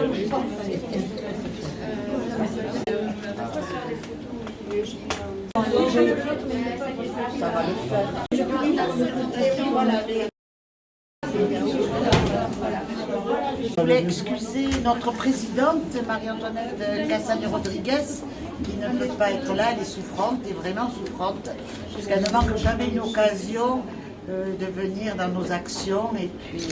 Ça va le faire. Je voulais excuser notre présidente, Marie-Antoinette Cassagne-Rodriguez, qui ne peut pas être là, elle est souffrante, et vraiment souffrante, parce qu'elle ne manque jamais une occasion de venir dans nos actions, et puis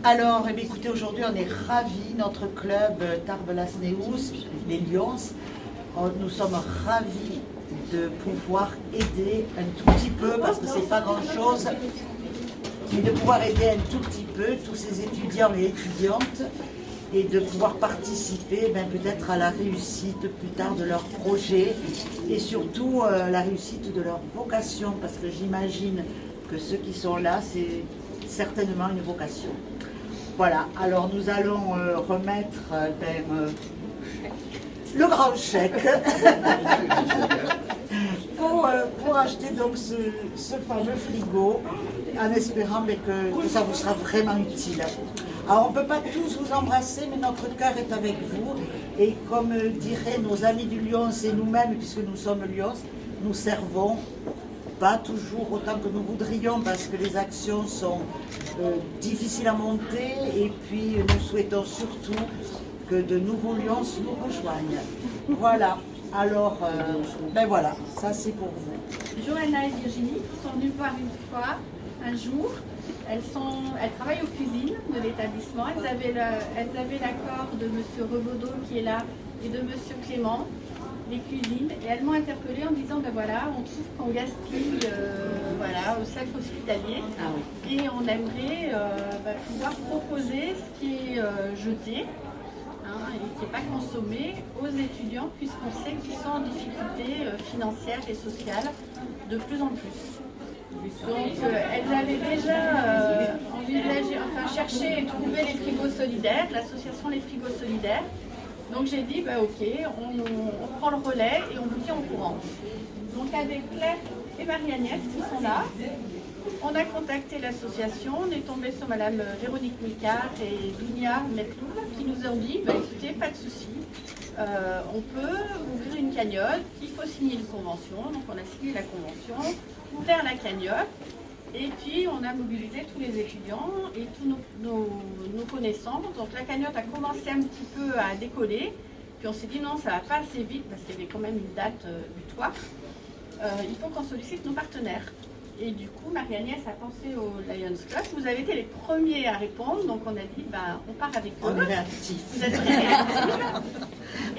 Alors, écoutez, aujourd'hui on est ravis, notre club Tarbes-Las-Neus, les Lions, nous sommes ravis de pouvoir aider un tout petit peu, parce que c'est pas grand-chose, mais de pouvoir aider un tout petit peu tous ces étudiants et étudiantes et de pouvoir participer peut-être à la réussite plus tard de leur projet et surtout la réussite de leur vocation, parce que j'imagine que ceux qui sont là, c'est certainement une vocation. Voilà, alors nous allons remettre le grand chèque pour acheter donc ce fameux frigo, en espérant que ça vous sera vraiment utile. Alors on ne peut pas tous vous embrasser, mais notre cœur est avec vous. Et comme diraient nos amis du Lions et nous-mêmes, puisque nous sommes Lions, nous servons pas toujours autant que nous voudrions, parce que les actions sont difficiles à monter, et puis nous souhaitons surtout que de nouveaux Lions nous rejoignent. Voilà, alors voilà, ça c'est pour vous. Johanna et Virginie sont venues voir une fois, un jour. Elles travaillent aux cuisines de l'établissement. Elles avaient l'accord de M. Rebaudot qui est là et de M. Clément, les cuisines. Et elles m'ont interpellée en disant, on trouve qu'on gaspille au self hospitalier. Ah oui. Et on aimerait pouvoir proposer ce qui est jeté et qui n'est pas consommé aux étudiants, puisqu'on sait qu'ils sont en difficulté financière et sociale de plus en plus. Donc elles avaient déjà cherché et trouvé les frigos solidaires, l'association Les Frigos Solidaires. Donc j'ai dit, ok, on prend le relais et on vous tient au courant. Donc avec Claire et Marie-Agnès qui sont là, on a contacté l'association, on est tombé sur Madame Véronique Micard et Dunia Metloub qui nous ont dit, écoutez, pas de souci, on peut ouvrir une cagnotte, il faut signer une convention, donc on a signé la convention, ouvert la cagnotte, et puis on a mobilisé tous les étudiants et tous nos connaissances. Donc la cagnotte a commencé un petit peu à décoller, puis on s'est dit non, ça va pas assez vite parce qu'il y avait quand même une date butoir. Il faut qu'on sollicite nos partenaires. Et du coup, Marie-Agnès a pensé au Lions Club. Vous avez été les premiers à répondre, donc on a dit, on part avec eux. On est réactifs. Vous êtes très réactifs.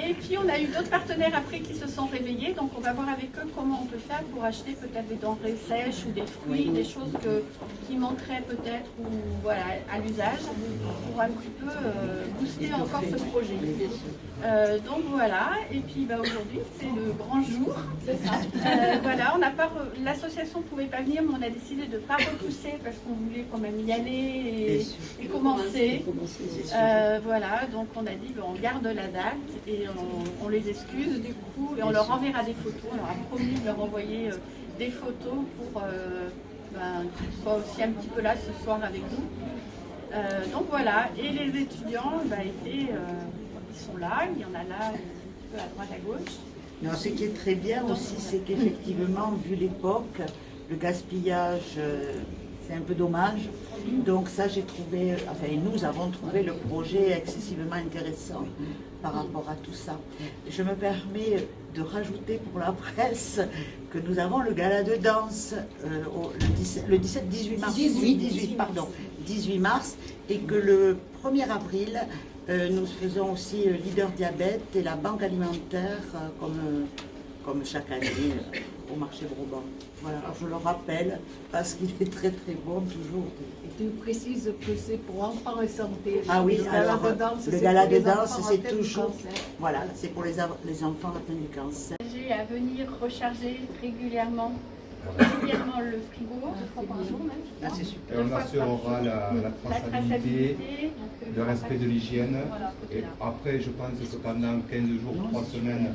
Et puis on a eu d'autres partenaires après qui se sont réveillés, donc on va voir avec eux comment on peut faire pour acheter peut-être des denrées sèches ou des fruits, des choses qui manqueraient peut-être à l'usage, pour un petit peu booster encore ce projet. Donc voilà, et puis aujourd'hui c'est le grand jour. C'est ça. L'association ne pouvait pas venir, mais on a décidé de ne pas repousser parce qu'on voulait quand même y aller et commencer. Donc on a dit on garde la date et on les excuse du coup et on leur enverra des photos. On leur a promis de leur envoyer des photos pour qu'ils soient aussi un petit peu là ce soir avec nous. Donc voilà, et les étudiants ils sont là, il y en a là un petit peu à droite à gauche. Non, ce qui est très bien aussi, c'est qu'effectivement, vu l'époque, le gaspillage, c'est un peu dommage. Donc ça, nous avons trouvé le projet excessivement intéressant par rapport à tout ça. Je me permets de rajouter pour la presse que nous avons le gala de danse le 18 mars, et que le 1er avril, nous faisons aussi Leader Diabète et la Banque Alimentaire comme chaque année au marché Broban. Voilà, alors je le rappelle parce qu'il est très très bon toujours. Et tu précises que c'est pour enfants et santé. Ah oui, alors le gala de danse c'est toujours, voilà, c'est pour les enfants atteints du cancer. J'ai à venir recharger régulièrement le frigo, 2 fois par jour même. Ah, c'est super. Et on assurera la traçabilité, le respect de l'hygiène. Et après, je pense que pendant 15 jours, 3 semaines,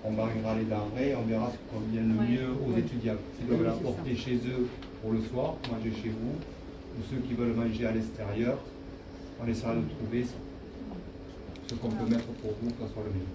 on variera les denrées, on verra ce qui convient le mieux aux étudiants. S'ils doivent la porter chez eux pour le soir, manger chez vous, ou ceux qui veulent manger à l'extérieur, on essaiera de trouver ce qu'on peut mettre pour vous, que ce soit le mieux.